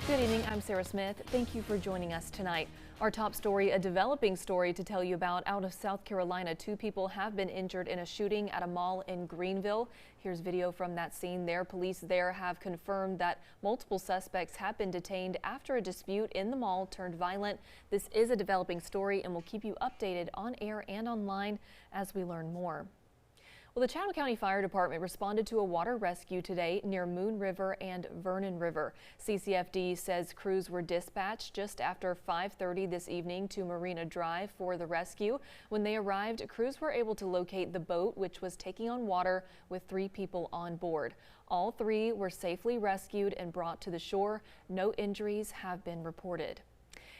Good evening, I'm Sarah Smith. Thank you for joining us tonight. Our top story, a developing story to tell you about out of South Carolina. 2 people have been injured in a shooting at a mall in Greenville. Here's video from that scene there. Police there have confirmed that multiple suspects have been detained after a dispute in the mall turned violent. This is a developing story and we'll keep you updated on air and online as we learn more. Well, the Chatham County Fire Department responded to a water rescue today near Moon River and Vernon River. CCFD says crews were dispatched just after 5:30 this evening to Marina Drive for the rescue. When they arrived, crews were able to locate the boat, which was taking on water with 3 people on board. All 3 were safely rescued and brought to the shore. No injuries have been reported.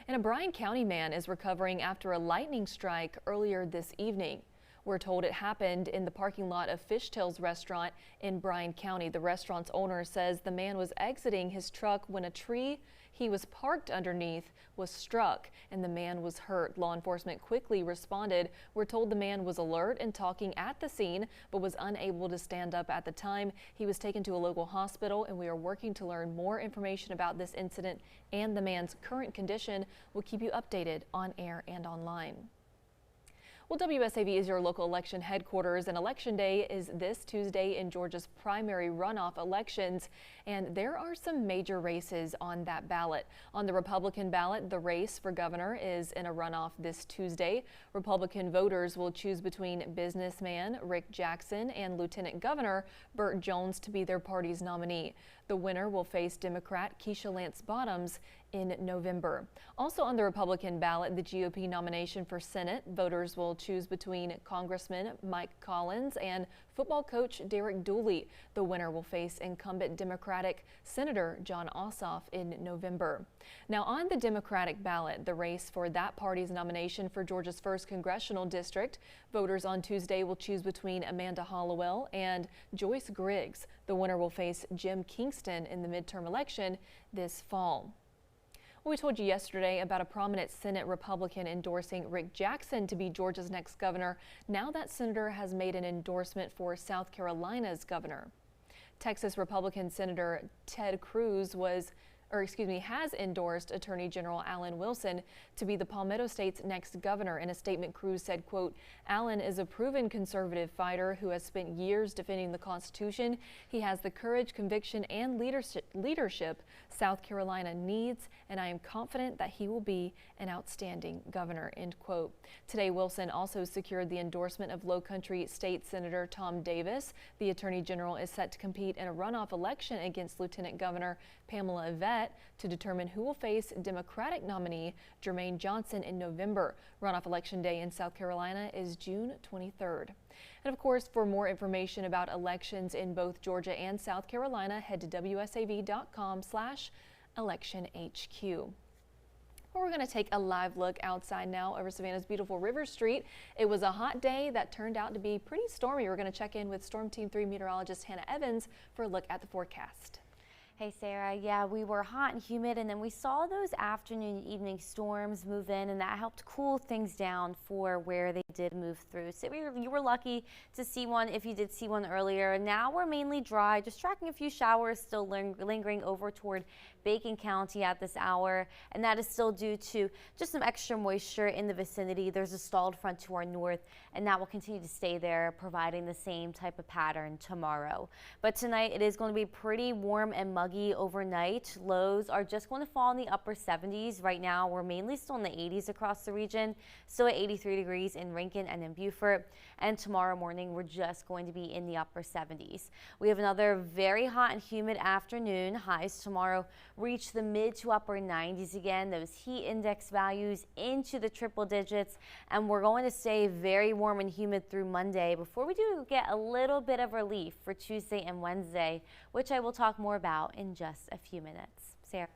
And a Bryan County man is recovering after a lightning strike earlier this evening. We're told it happened in the parking lot of Fishtails restaurant in Bryan County. The restaurant's owner says the man was exiting his truck when a tree he was parked underneath was struck and the man was hurt. Law enforcement quickly responded. We're told the man was alert and talking at the scene, but was unable to stand up at the time. He was taken to a local hospital, and we are working to learn more information about this incident and the man's current condition. We'll keep you updated on air and online. Well, WSAV is your local election headquarters, and Election Day is this Tuesday in Georgia's primary runoff elections, and there are some major races on that ballot. On the Republican ballot, the race for governor is in a runoff this Tuesday. Republican voters will choose between businessman Rick Jackson and Lieutenant Governor Burt Jones to be their party's nominee. The winner will face Democrat Keisha Lance Bottoms in November. Also on the Republican ballot, the GOP nomination for Senate, voters will choose between Congressman Mike Collins and football coach Derek Dooley. The winner will face incumbent Democratic Senator John Ossoff in November. Now on the Democratic ballot, the race for that party's nomination for Georgia's 1st congressional district, voters on Tuesday will choose between Amanda Hollowell and Joyce Griggs. The winner will face Jim Kingston in the midterm election this fall. We told you yesterday about a prominent Senate Republican endorsing Rick Jackson to be Georgia's next governor. Now that senator has made an endorsement for South Carolina's governor. Texas Republican Senator Ted Cruz has endorsed Attorney General Alan Wilson to be the Palmetto State's next governor. In a statement, Cruz said, quote, "Alan is a proven conservative fighter who has spent years defending the Constitution. He has the courage, conviction, and leadership South Carolina needs, and I am confident that he will be an outstanding governor," end quote. Today, Wilson also secured the endorsement of Lowcountry State Senator Tom Davis. The Attorney General is set to compete in a runoff election against Lieutenant Governor Pamela Yvette to determine who will face Democratic nominee Jermaine Johnson in November. Runoff election day in South Carolina is June 23rd. And of course, for more information about elections in both Georgia and South Carolina, head to WSAV.com/electionhq. Well, we're going to take a live look outside now over Savannah's beautiful River Street. It was a hot day that turned out to be pretty stormy. We're going to check in with Storm Team 3 meteorologist Hannah Evans for a look at the forecast. Hey Sarah, yeah, we were hot and humid, and then we saw those afternoon and evening storms move in, and that helped cool things down for where they did move through. So you were lucky to see one if you did see one earlier. Now we're mainly dry, just tracking a few showers still lingering over toward Bacon County at this hour, and that is still due to just some extra moisture in the vicinity. There's a stalled front to our north, and that will continue to stay there, providing the same type of pattern tomorrow. But tonight it is going to be pretty warm and muggy overnight. Lows are just going to fall in the upper 70s. Right now we're mainly still in the 80s across the region, still at 83 degrees in Rankin and in Beaufort, and tomorrow morning we're just going to be in the upper 70s. We have another very hot and humid afternoon. Highs tomorrow reach the mid to upper 90s again. Those heat index values into the triple digits, and we're going to stay very warm and humid through Monday before we do get a little bit of relief for Tuesday and Wednesday, which I will talk more about in just a few minutes. Sarah.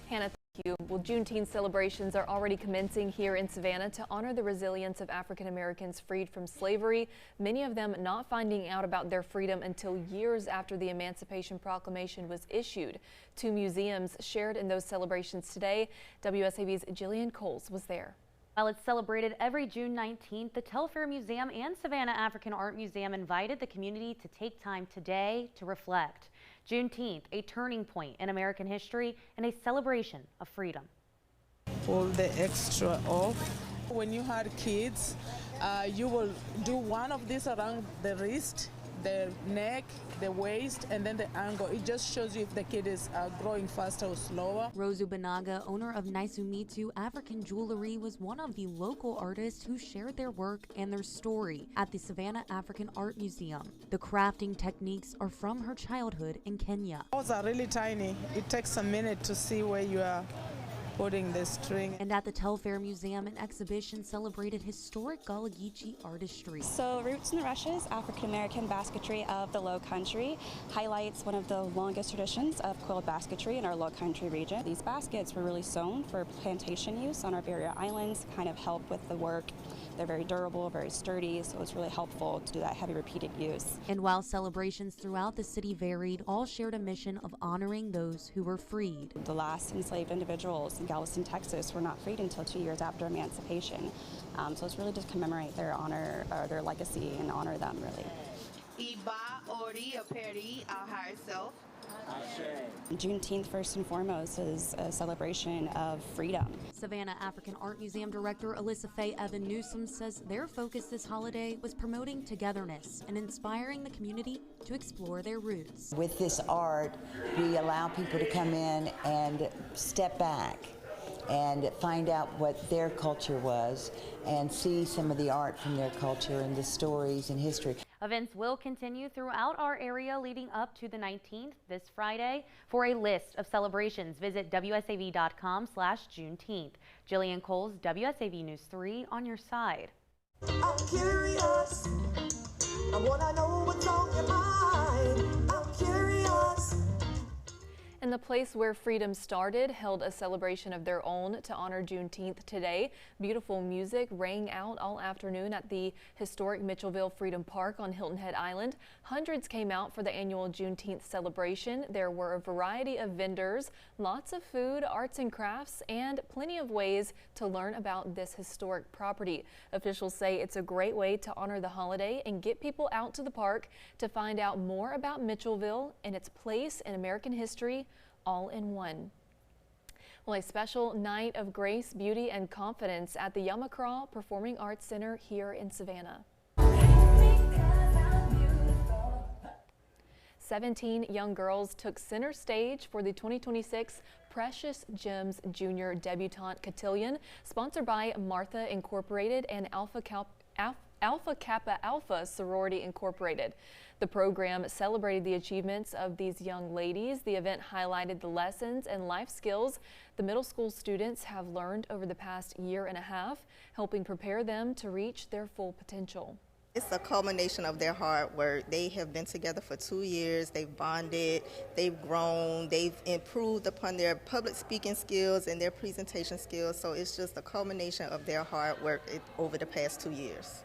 Hannah, thank you. Well, Juneteenth celebrations are already commencing here in Savannah to honor the resilience of African Americans freed from slavery, many of them not finding out about their freedom until years after the Emancipation Proclamation was issued. 2 museums shared in those celebrations today. WSAV's Jillian Coles was there. While it's celebrated every June 19th, the Telfair Museum and Savannah African Art Museum invited the community to take time today to reflect. Juneteenth, a turning point in American history and a celebration of freedom. Pull the extra off. When you had kids, you will do one of these around the wrist, the neck, the waist, and then the ankle. It just shows you if the kid is growing faster or slower. Rosu Banaga, owner of Naisumitu African Jewelry, was one of the local artists who shared their work and their story at the Savannah African Art Museum. The crafting techniques are from her childhood in Kenya. Balls are really tiny. It takes a minute to see where you are putting the string. And at the Telfair Museum, an exhibition celebrated historic Gullah Geechee artistry. So Roots in the Rushes, African American basketry of the Low Country, highlights one of the longest traditions of quilled basketry in our Low Country region. These baskets were really sewn for plantation use on our barrier islands, kind of help with the work. They're very durable, very sturdy, so it's really helpful to do that heavy repeated use. And while celebrations throughout the city varied, all shared a mission of honoring those who were freed. The last enslaved individuals in Galveston, Texas were not freed until 2 years after emancipation. So it's really to commemorate their honor, or their legacy, and honor them, really. Iba, Ori, Aperi, our higher self. Juneteenth, first and foremost, is a celebration of freedom. Savannah African Art Museum Director Alyssa Faye Evan Newsom says their focus this holiday was promoting togetherness and inspiring the community to explore their roots. With this art, we allow people to come in and step back and find out what their culture was and see some of the art from their culture and the stories and history. Events will continue throughout our area leading up to the 19th this Friday. For a list of celebrations, visit WSAV.com/Juneteenth. Jillian Coles, WSAV News 3 on your side. I'm curious. I want to know what's on your mind. I'm curious. And the place where freedom started held a celebration of their own to honor Juneteenth today. Beautiful music rang out all afternoon at the historic Mitchellville Freedom Park on Hilton Head Island. Hundreds came out for the annual Juneteenth celebration. There were a variety of vendors, lots of food, arts and crafts, and plenty of ways to learn about this historic property. Officials say it's a great way to honor the holiday and get people out to the park to find out more about Mitchellville and its place in American history, all in one. Well, a special night of grace, beauty, and confidence at the Yamacraw Performing Arts Center here in Savannah. 17 young girls took center stage for the 2026 Precious Gems Junior Debutante Cotillion, sponsored by Martha Incorporated and Alpha Kappa Alpha Sorority Incorporated. The program celebrated the achievements of these young ladies. The event highlighted the lessons and life skills the middle school students have learned over the past year and a half, helping prepare them to reach their full potential. It's a culmination of their hard work. They have been together for 2 years. They've bonded, they've grown, they've improved upon their public speaking skills and their presentation skills. So it's just a culmination of their hard work over the past 2 years.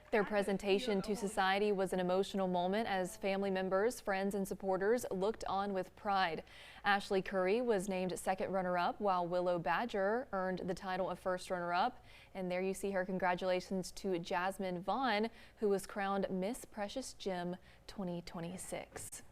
Their presentation to society was an emotional moment as family members, friends, and supporters looked on with pride. Ashley Curry was named second runner-up, while Willow Badger earned the title of first runner-up. And there you see her. Congratulations to Jasmine Vaughn, who was crowned Miss Precious Gem 2026.